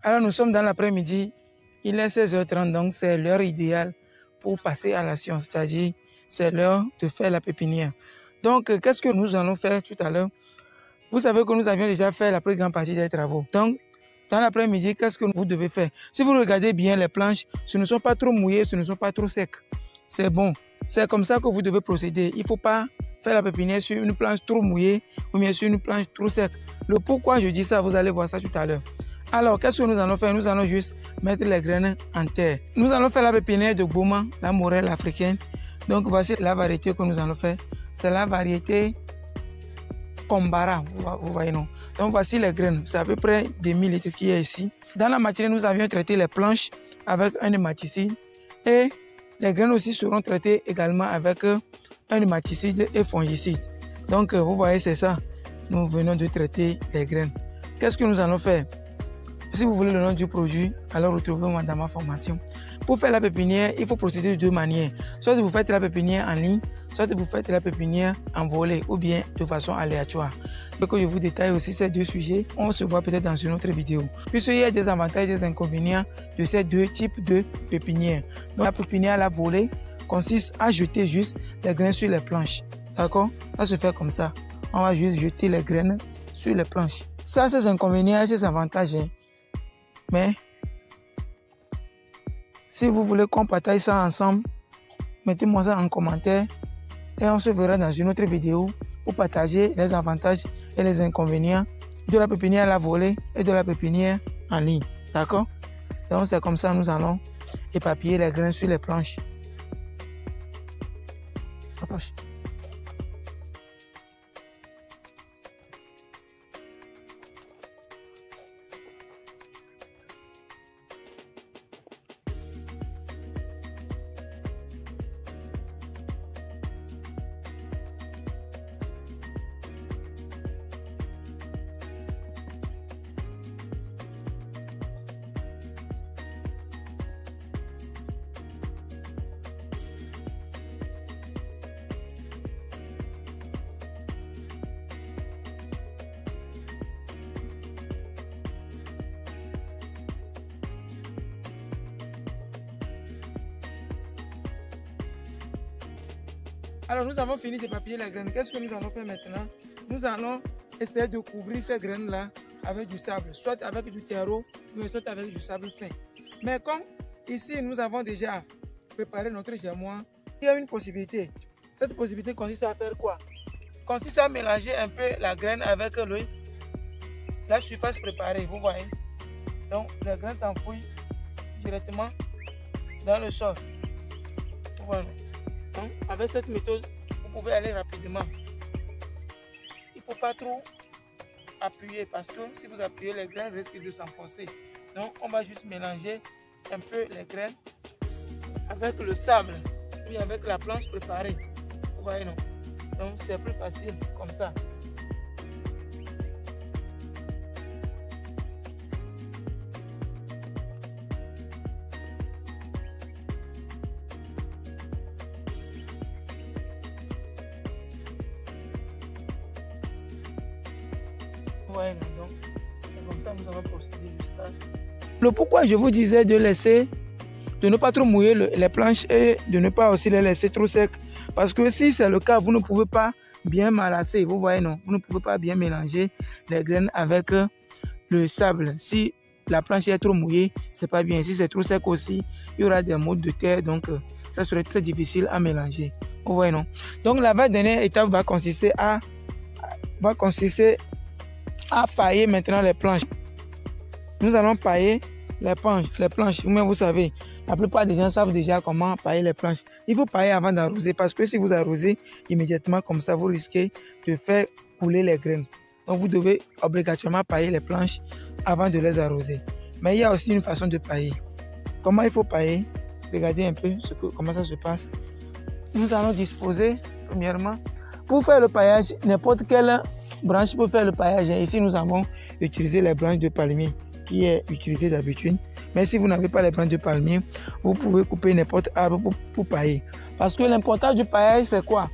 Alors nous sommes dans l'après-midi, il est 16h30, donc c'est l'heure idéale pour passer à l'action, c'est-à-dire c'est l'heure de faire la pépinière. Donc qu'est-ce que nous allons faire tout à l'heure? Vous savez que nous avions déjà fait la plus grande partie des travaux. Donc dans l'après-midi, qu'est-ce que vous devez faire? Si vous regardez bien les planches, ce ne sont pas trop mouillées, ce ne sont pas trop secs. C'est bon, c'est comme ça que vous devez procéder. Il ne faut pas faire la pépinière sur une planche trop mouillée ou bien sur une planche trop sec. Le pourquoi je dis ça, vous allez voir ça tout à l'heure. Alors, qu'est-ce que nous allons faire? Nous allons juste mettre les graines en terre. Nous allons faire la pépinière de Boma, la morelle africaine. Donc, voici la variété que nous allons faire. C'est la variété Kombara, vous voyez non? Donc, voici les graines. C'est à peu près des 1000 litres qui est ici. Dans la matinée, nous avions traité les planches avec un hématicide. Et les graines aussi seront traitées également avec un hématicide et fongicide. Donc, vous voyez, c'est ça. Nous venons de traiter les graines. Qu'est-ce que nous allons faire? Si vous voulez le nom du produit, alors retrouvez-moi dans ma formation. Pour faire la pépinière, il faut procéder de deux manières. Soit vous faites la pépinière en ligne, soit vous faites la pépinière en volée ou bien de façon aléatoire. Donc je vous détaille aussi ces deux sujets, on se voit peut-être dans une autre vidéo. Puisqu'il y a des avantages et des inconvénients de ces deux types de pépinière. Donc la pépinière à la volée consiste à jeter juste les graines sur les planches. D'accord? Ça se fait comme ça. On va juste jeter les graines sur les planches. Ça, c'est inconvénients et ses avantages. Mais si vous voulez qu'on partage ça ensemble, mettez-moi ça en commentaire et on se verra dans une autre vidéo pour partager les avantages et les inconvénients de la pépinière à la volée et de la pépinière en ligne. D'accord? Donc c'est comme ça nous allons éparpiller les graines sur les planches. Approche. Alors nous avons fini d'éparpiller les graines. Qu'est-ce que nous allons faire maintenant? Nous allons essayer de couvrir ces graines-là avec du sable, soit avec du terreau, ou soit avec du sable fin. Mais comme ici nous avons déjà préparé notre germoir, il y a une possibilité. Cette possibilité consiste à faire quoi? Consiste à mélanger un peu la graine avec la surface préparée, vous voyez. Donc les graines s'enfouissent directement dans le sol. Vous voyez. Donc, avec cette méthode, vous pouvez aller rapidement. Il ne faut pas trop appuyer parce que si vous appuyez, les graines risquent de s'enfoncer. Donc, on va juste mélanger un peu les graines avec le sable et avec la planche préparée. Vous voyez, non? Donc, c'est plus facile comme ça. Ouais, donc c'est comme ça que nous allons procéder jusqu'à... Le pourquoi je vous disais de ne pas trop mouiller les planches et de ne pas aussi les laisser trop secs. Parce que si c'est le cas, vous ne pouvez pas bien malasser, vous voyez non, vous ne pouvez pas bien mélanger les graines avec le sable. Si la planche est trop mouillée, c'est pas bien. Si c'est trop sec aussi, il y aura des mottes de terre, donc ça serait très difficile à mélanger. Vous voyez non. Donc la dernière étape va consister à pailler maintenant les planches. Nous allons pailler les planches. Mais vous savez, la plupart des gens savent déjà comment pailler les planches. Il faut pailler avant d'arroser parce que si vous arrosez immédiatement comme ça, vous risquez de faire couler les graines. Donc vous devez obligatoirement pailler les planches avant de les arroser. Mais il y a aussi une façon de pailler. Comment il faut pailler? Regardez un peu comment ça se passe. Nous allons disposer premièrement pour faire le paillage n'importe quelle branche peut faire le paillage. Ici, nous avons utilisé les branches de palmier qui est utilisée d'habitude. Mais si vous n'avez pas les branches de palmier, vous pouvez couper n'importe quel arbre pour pailler. Parce que l'important du paillage, c'est quoi?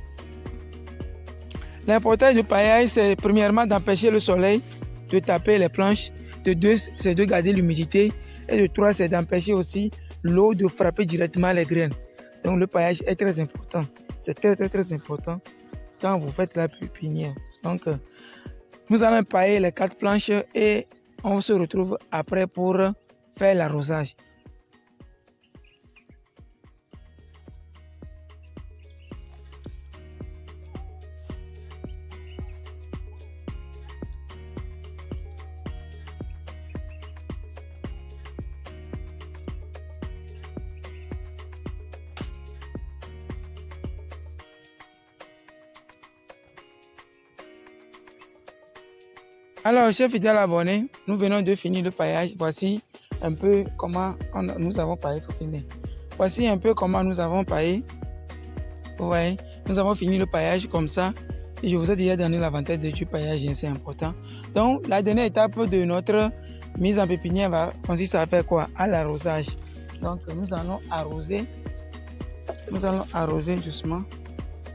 L'important du paillage, c'est premièrement d'empêcher le soleil de taper les planches De 2, c'est de garder l'humidité. Et de 3, c'est d'empêcher aussi l'eau de frapper directement les graines. Donc le paillage est très important. C'est très important quand vous faites la pépinière. Donc nous allons pailler les 4 planches et on se retrouve après pour faire l'arrosage. Alors, chers fidèles abonnés, nous venons de finir le paillage. Voici un peu comment nous avons paillé. Voici un peu comment nous avons paillé. Vous voyez, nous avons fini le paillage comme ça. Et je vous ai déjà donné l'avantage du paillage, c'est important. Donc, la dernière étape de notre mise en pépinière va consister à faire quoi? À l'arrosage. Donc, nous allons arroser. Nous allons arroser doucement.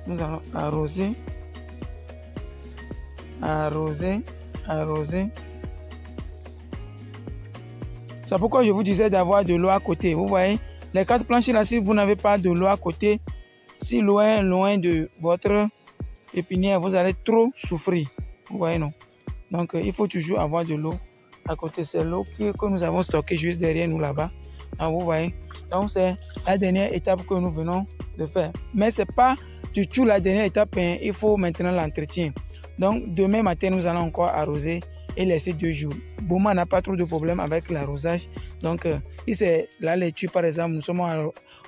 Nous allons arroser. Arroser. C'est pourquoi je vous disais d'avoir de l'eau à côté. Vous voyez, les 4 planches là, si vous n'avez pas de l'eau à côté, si loin de votre pépinière, vous allez trop souffrir. Vous voyez, non? Donc, il faut toujours avoir de l'eau à côté. C'est l'eau que nous avons stockée juste derrière nous là-bas. Vous voyez? Donc, c'est la dernière étape que nous venons de faire. Mais ce n'est pas du tout la dernière étape. Hein. Il faut maintenant l'entretien. Donc, demain matin, nous allons encore arroser et laisser 2 jours. Boma n'a pas trop de problème avec l'arrosage. Donc, si c'est la laitue, par exemple, nous sommes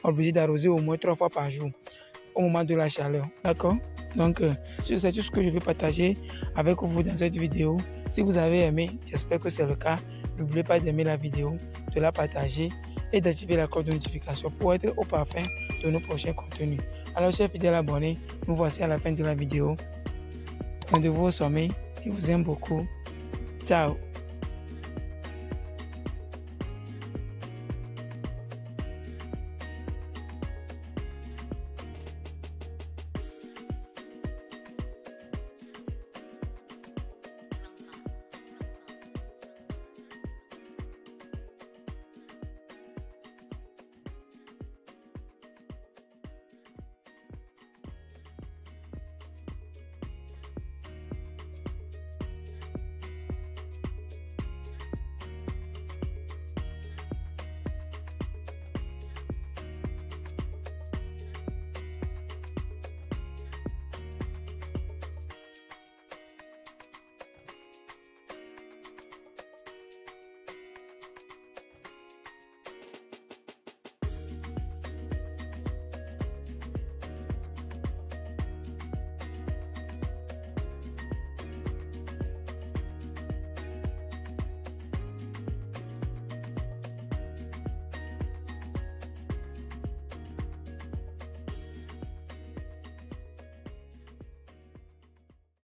obligés d'arroser au moins 3 fois par jour au moment de la chaleur. D'accord? Donc, c'est tout ce que je vais partager avec vous dans cette vidéo. Si vous avez aimé, j'espère que c'est le cas. N'oubliez pas d'aimer la vidéo, de la partager et d'activer la cloche de notification pour être au parfum de nos prochains contenus. Alors, chers fidèles abonnés, nous voici à la fin de la vidéo. De vous au sommet, qui vous aime beaucoup. Ciao.